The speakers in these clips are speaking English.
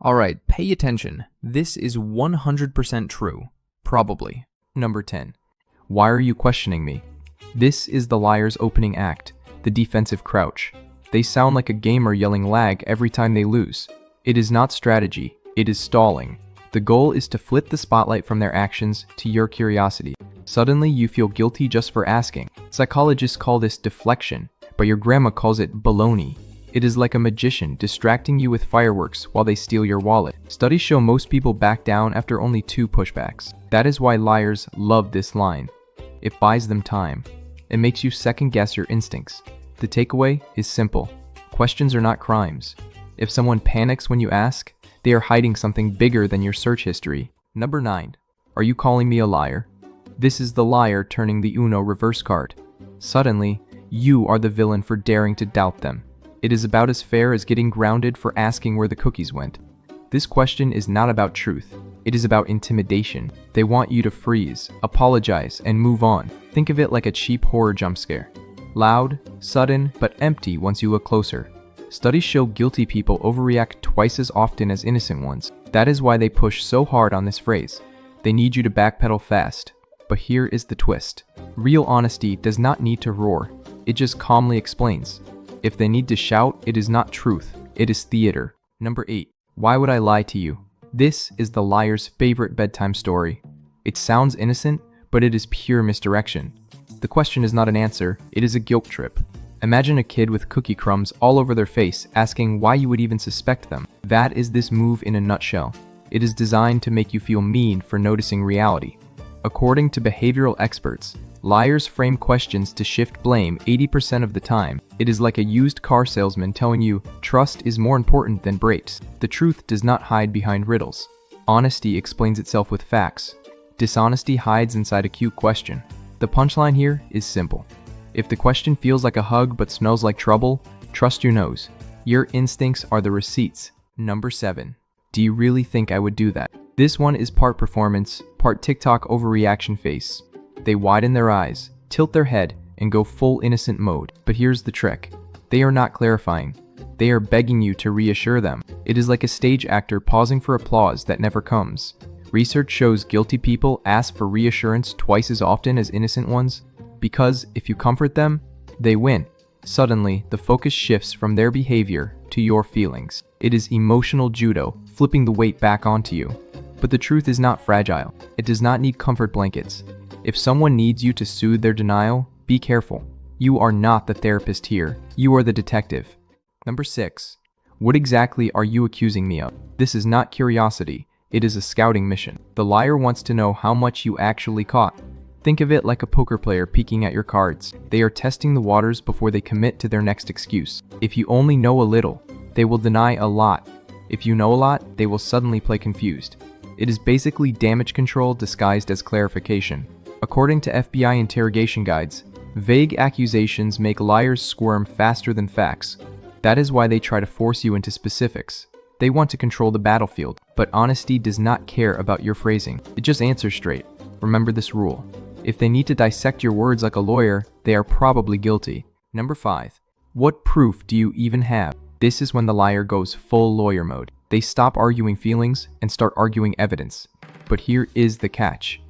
Alright, pay attention. This is 100% true. Probably. Number 10. Why are you questioning me? This is the liar's opening act, the defensive crouch. They sound like a gamer yelling lag every time they lose. It is not strategy, it is stalling. The goal is to flip the spotlight from their actions to your curiosity. Suddenly you feel guilty just for asking. Psychologists call this deflection, but your grandma calls it baloney. It is like a magician distracting you with fireworks while they steal your wallet. Studies show most people back down after only 2 pushbacks. That is why liars love this line. It buys them time. It makes you second guess your instincts. The takeaway is simple. Questions are not crimes. If someone panics when you ask, they are hiding something bigger than your search history. Number 9. Are you calling me a liar? This is the liar turning the Uno reverse card. Suddenly, you are the villain for daring to doubt them. It is about as fair as getting grounded for asking where the cookies went. This question is not about truth. It is about intimidation. They want you to freeze, apologize, and move on. Think of it like a cheap horror jump scare. Loud, sudden, but empty once you look closer. Studies show guilty people overreact twice as often as innocent ones. That is why they push so hard on this phrase. They need you to backpedal fast. But here is the twist. Real honesty does not need to roar. It just calmly explains. If they need to shout, it is not truth. It is theater. Number 8. Why would I lie to you? This is the liar's favorite bedtime story. It sounds innocent, but it is pure misdirection. The question is not an answer, it is a guilt trip. Imagine a kid with cookie crumbs all over their face asking why you would even suspect them. That is this move in a nutshell. It is designed to make you feel mean for noticing reality. According to behavioral experts, liars frame questions to shift blame 80% of the time. It is like a used car salesman telling you trust is more important than brakes. The truth does not hide behind riddles. Honesty explains itself with facts. Dishonesty hides inside a cute question. The punchline here is simple. If the question feels like a hug but smells like trouble, trust your nose. Your instincts are the receipts. Number 7. Do you really think I would do that? This one is part performance, part TikTok overreaction face. They widen their eyes, tilt their head, and go full innocent mode. But here's the trick. They are not clarifying. They are begging you to reassure them. It is like a stage actor pausing for applause that never comes. Research shows guilty people ask for reassurance twice as often as innocent ones, because if you comfort them, they win. Suddenly, the focus shifts from their behavior to your feelings. It is emotional judo, flipping the weight back onto you. But the truth is not fragile. It does not need comfort blankets. If someone needs you to soothe their denial, be careful. You are not the therapist here. You are the detective. Number 6. What exactly are you accusing me of? This is not curiosity. It is a scouting mission. The liar wants to know how much you actually caught. Think of it like a poker player peeking at your cards. They are testing the waters before they commit to their next excuse. If you only know a little, they will deny a lot. If you know a lot, they will suddenly play confused. It is basically damage control disguised as clarification. According to FBI interrogation guides, vague accusations make liars squirm faster than facts. That is why they try to force you into specifics. They want to control the battlefield, but honesty does not care about your phrasing. It just answers straight. Remember this rule. If they need to dissect your words like a lawyer, they are probably guilty. Number 5. What proof do you even have? This is when the liar goes full lawyer mode. They stop arguing feelings and start arguing evidence. But here is the catch.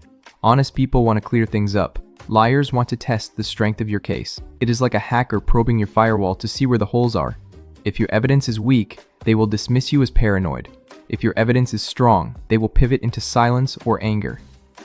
Honest people want to clear things up. Liars want to test the strength of your case. It is like a hacker probing your firewall to see where the holes are. If your evidence is weak, they will dismiss you as paranoid. If your evidence is strong, they will pivot into silence or anger.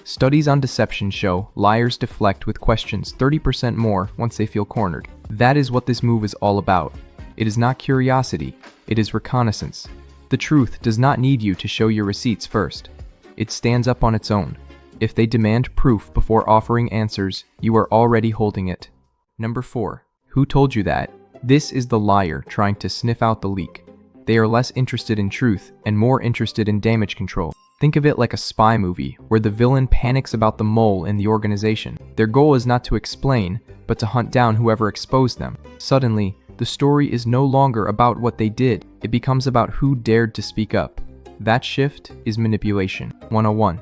Studies on deception show liars deflect with questions 30% more once they feel cornered. That is what this move is all about. It is not curiosity, it is reconnaissance. The truth does not need you to show your receipts first. It stands up on its own. If they demand proof before offering answers, you are already holding it. Number 4. Who told you that? This is the liar trying to sniff out the leak. They are less interested in truth and more interested in damage control. Think of it like a spy movie where the villain panics about the mole in the organization. Their goal is not to explain, but to hunt down whoever exposed them. Suddenly, the story is no longer about what they did. It becomes about who dared to speak up. That shift is manipulation. 101.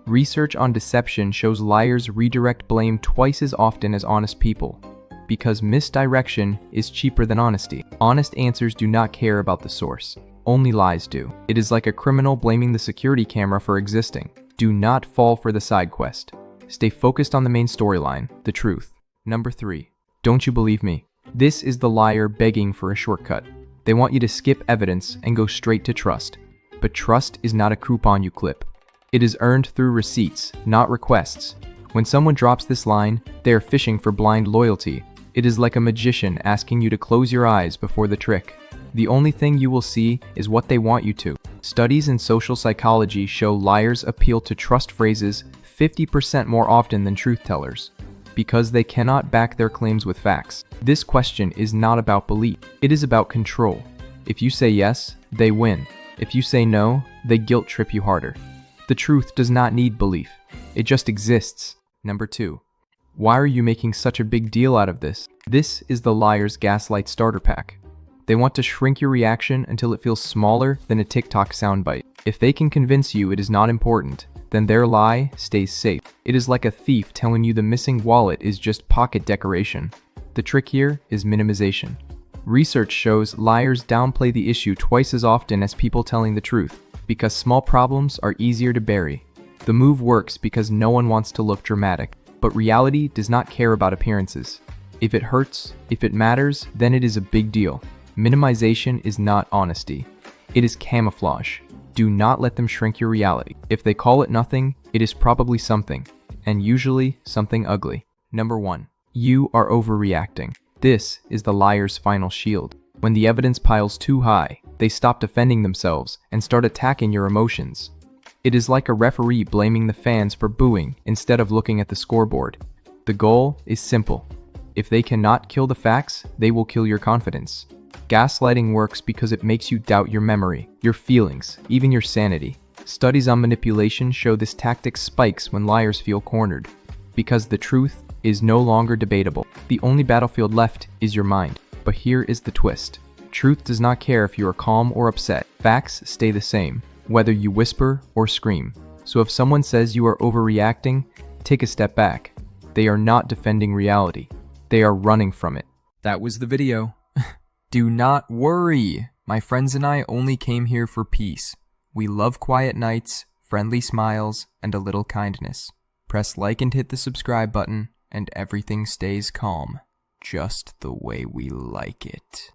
Research on deception shows liars redirect blame twice as often as honest people, because misdirection is cheaper than honesty. Honest answers do not care about the source. Only lies do. It is like a criminal blaming the security camera for existing. Do not fall for the side quest. Stay focused on the main storyline, the truth. Number 3. Don't you believe me? This is the liar begging for a shortcut. They want you to skip evidence and go straight to trust. But trust is not a coupon you clip. It is earned through receipts, not requests. When someone drops this line, they are fishing for blind loyalty. It is like a magician asking you to close your eyes before the trick. The only thing you will see is what they want you to. Studies in social psychology show liars appeal to trust phrases 50% more often than truth tellers, because they cannot back their claims with facts. This question is not about belief. It is about control. If you say yes, they win. If you say no, they guilt trip you harder. The truth does not need belief. It just exists. Number 2. Why are you making such a big deal out of this? This is the liar's gaslight starter pack. They want to shrink your reaction until it feels smaller than a TikTok soundbite. If they can convince you it is not important, then their lie stays safe. It is like a thief telling you the missing wallet is just pocket decoration. The trick here is minimization. Research shows liars downplay the issue twice as often as people telling the truth, because small problems are easier to bury. The move works because no one wants to look dramatic, but reality does not care about appearances. If it hurts, if it matters, then it is a big deal. Minimization is not honesty. It is camouflage. Do not let them shrink your reality. If they call it nothing, it is probably something, and usually something ugly. Number 1. You are overreacting. This is the liar's final shield. When the evidence piles too high, they stop defending themselves and start attacking your emotions. It is like a referee blaming the fans for booing instead of looking at the scoreboard. The goal is simple. If they cannot kill the facts, they will kill your confidence. Gaslighting works because it makes you doubt your memory, your feelings, even your sanity. Studies on manipulation show this tactic spikes when liars feel cornered, because the truth is no longer debatable. The only battlefield left is your mind. But here is the twist. Truth does not care if you are calm or upset. Facts stay the same, whether you whisper or scream. So if someone says you are overreacting, take a step back. They are not defending reality. They are running from it. That was the video. Do not worry. My friends and I only came here for peace. We love quiet nights, friendly smiles, and a little kindness. Press like and hit the subscribe button, and everything stays calm, just the way we like it.